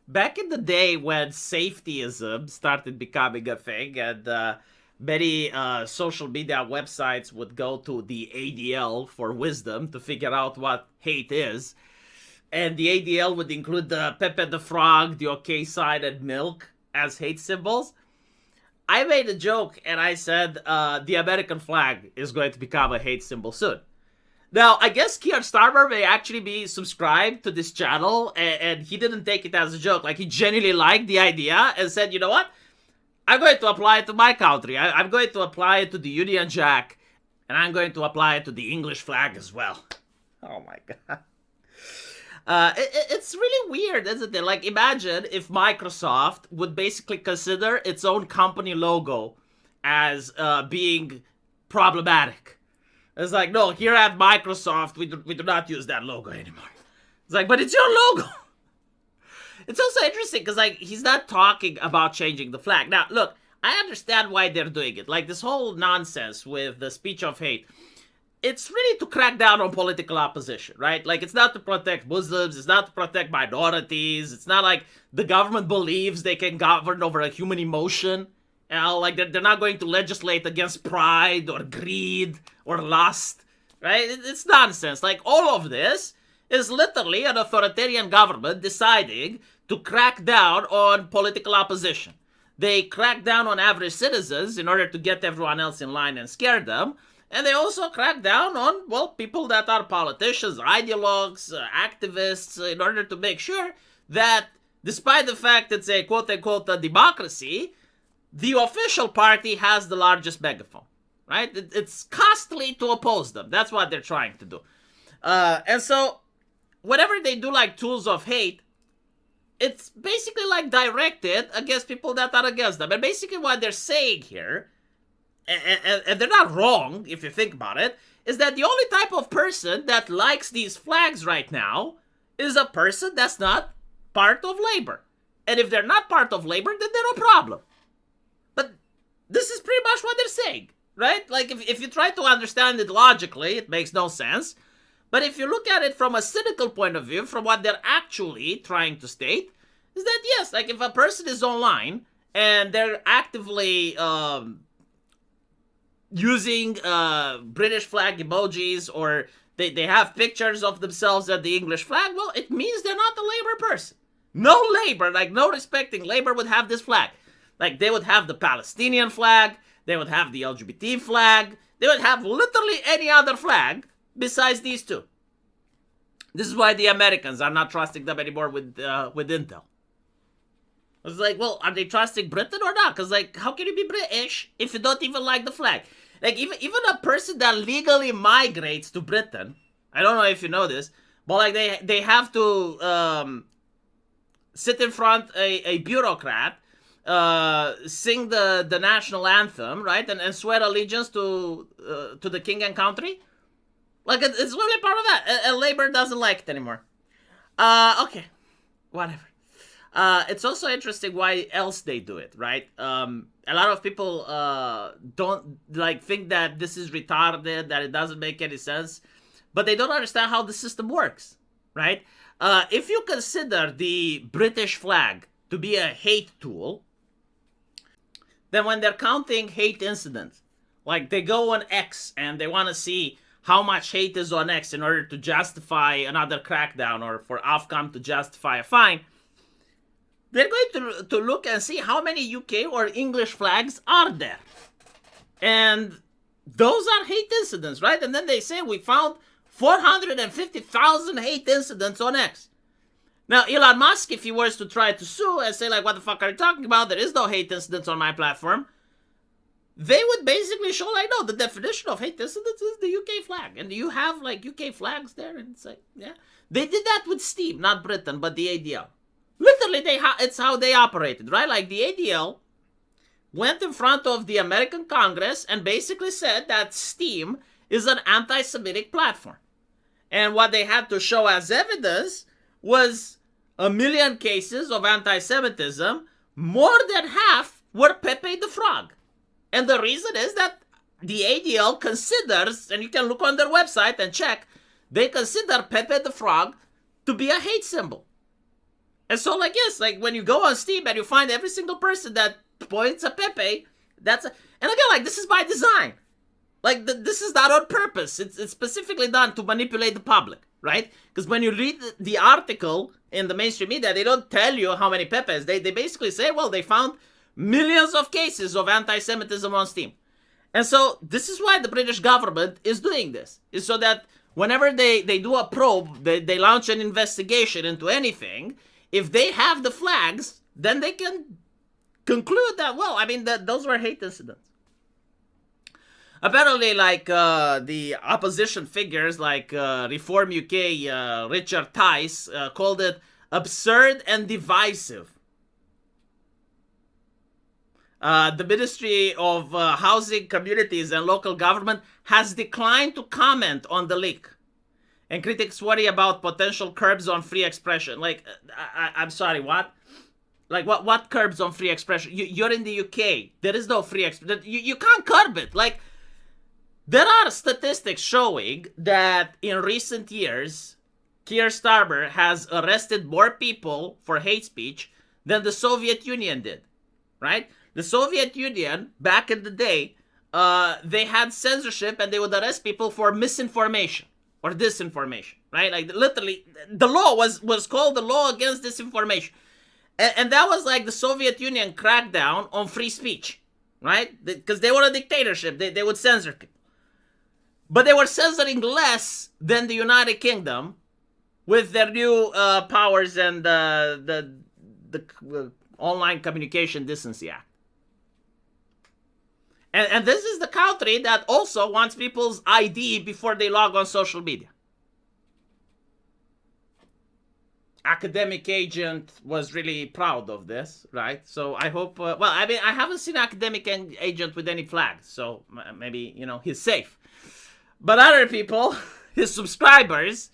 back in the day when safetyism started becoming a thing, and many social media websites would go to the ADL for wisdom to figure out what hate is. And the ADL would include the Pepe the Frog, the OK sign, and milk as hate symbols. I made a joke and I said the American flag is going to become a hate symbol soon. Now, I guess Keir Starmer may actually be subscribed to this channel, and he didn't take it as a joke. Like, he genuinely liked the idea and said, you know what? I'm going to apply it to my country. I'm going to apply it to the Union Jack, and I'm going to apply it to the English flag as well. Oh my god. It's really weird, isn't it? Like, imagine if Microsoft would basically consider its own company logo as being problematic. It's like, no, here at Microsoft, we do not use that logo anymore. It's like, but it's your logo. It's also interesting because, like, he's not talking about changing the flag. Now, look, I understand why they're doing it. Like, this whole nonsense with the speech of hate, it's really to crack down on political opposition, right? Like, it's not to protect Muslims. It's not to protect minorities. It's not like the government believes they can govern over a human emotion. You know, like, they're not going to legislate against pride or greed or lust, right? It's nonsense. Like, all of this is literally an authoritarian government deciding to crack down on political opposition. They crack down on average citizens in order to get everyone else in line and scare them. And they also crack down on, well, people that are politicians, ideologues, activists, in order to make sure that despite the fact it's a quote-unquote a democracy, the official party has the largest megaphone, right? It's costly to oppose them. That's what they're trying to do. And so, whenever they do, like, tools of hate, it's basically, like, directed against people that are against them. And basically what they're saying here, and they're not wrong if you think about it, is that the only type of person that likes these flags right now is a person that's not part of labor. And if they're not part of labor, then they're no problem. But this is pretty much what they're saying, right? Like, if you try to understand it logically, it makes no sense. But if you look at it from a cynical point of view, from what they're actually trying to state, is that yes, like, if a person is online and they're actively using British flag emojis, or they have pictures of themselves at the English flag, well, it means they're not a labor person. No labor, like, no respecting labor would have this flag. Like, they would have the Palestinian flag, they would have the LGBT flag, they would have literally any other flag besides these two. This is why the Americans are not trusting them anymore with Intel. It's like, well, are they trusting Britain or not? Because, like, how can you be British if you don't even like the flag? Like, even a person that legally migrates to Britain, I don't know if you know this, but, like, they have to sit in front a bureaucrat, sing the national anthem, right, and swear allegiance to the king and country. Like, it's really part of that, and Labour doesn't like it anymore. Okay, whatever. It's also interesting why else they do it, right? A lot of people don't, like, think that this is retarded, that it doesn't make any sense, but they don't understand how the system works, right? If you consider the British flag to be a hate tool, then when they're counting hate incidents, like, they go on X and they want to see how much hate is on X in order to justify another crackdown, or for Ofcom to justify a fine, they're going to look and see how many UK or English flags are there. And those are hate incidents, right? And then they say we found 450,000 hate incidents on X. Now, Elon Musk, if he was to try to sue and say, like, what the fuck are you talking about? There is no hate incidents on my platform. They would basically show, like, no, the definition of hate incidents is the UK flag. And you have, like, UK flags there. And it's like, yeah. They did that with Steam, not Britain, but the ADL. Literally, it's how they operated, right? Like, the ADL went in front of the American Congress and basically said that Steam is an anti-Semitic platform. And what they had to show as evidence was 1 million cases of anti-Semitism. More than half were Pepe the Frog. And the reason is that the ADL considers, and you can look on their website and check, they consider Pepe the Frog to be a hate symbol. And so, like, yes, like when you go on Steam and you find every single person that points a Pepe, and again, like, this is by design. Like, this is not on purpose. It's specifically done to manipulate the public, right? Because when you read the article in the mainstream media, they don't tell you how many Pepes. They basically say, well, they found millions of cases of anti-Semitism on Steam. And so this is why the British government is doing this. Is so that whenever they do a probe, they launch an investigation into anything, if they have the flags, then they can conclude that, well, I mean, that those were hate incidents. Apparently, like, the opposition figures, like Reform UK, Richard Tice, called it absurd and divisive. The Ministry of Housing, Communities and Local Government has declined to comment on the leak. And critics worry about potential curbs on free expression. Like, I'm sorry, what? Like, what curbs on free expression? You're in the UK. There is no free expression. You can't curb it. Like, there are statistics showing that in recent years, Keir Starmer has arrested more people for hate speech than the Soviet Union did, right? The Soviet Union, back in the day, they had censorship and they would arrest people for misinformation or disinformation, right? Like, literally, the law was called the law against disinformation. And that was like the Soviet Union crackdown on free speech, right? Because they were a dictatorship. They would censor people. But they were censoring less than the United Kingdom with their new powers and the Online Communication Decency Act. And this is the country that also wants people's ID before they log on social media. Academic Agent was really proud of this, right? So I hope, well, I mean, I haven't seen Academic Agent with any flags, so maybe, he's safe. But other people, his subscribers,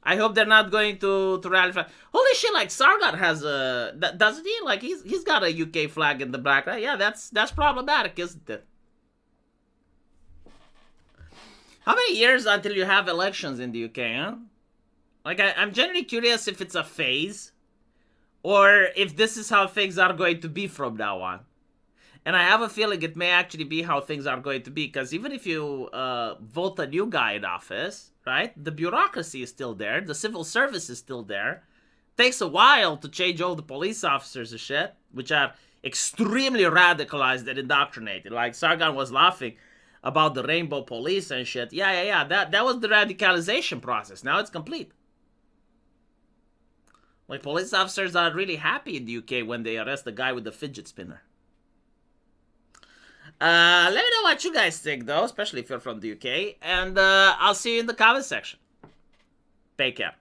I hope they're not going to rally flag. Holy shit, like Sargon has a, doesn't he? Like he's got a UK flag in the back, right? Yeah, that's problematic, isn't it? How many years until you have elections in the UK, huh? Like, I'm generally curious if it's a phase or if this is how things are going to be from now on. And I have a feeling it may actually be how things are going to be, because even if you vote a new guy in office, right, the bureaucracy is still there, the civil service is still there. It takes a while to change all the police officers and shit, which are extremely radicalized and indoctrinated. Like, Sargon was laughing about the rainbow police and shit. Yeah, that was the radicalization process. Now it's complete. Like, police officers are really happy in the UK when they arrest the guy with the fidget spinner. Let me know what you guys think, though, especially if you're from the UK. And I'll see you in the comment section. Take care.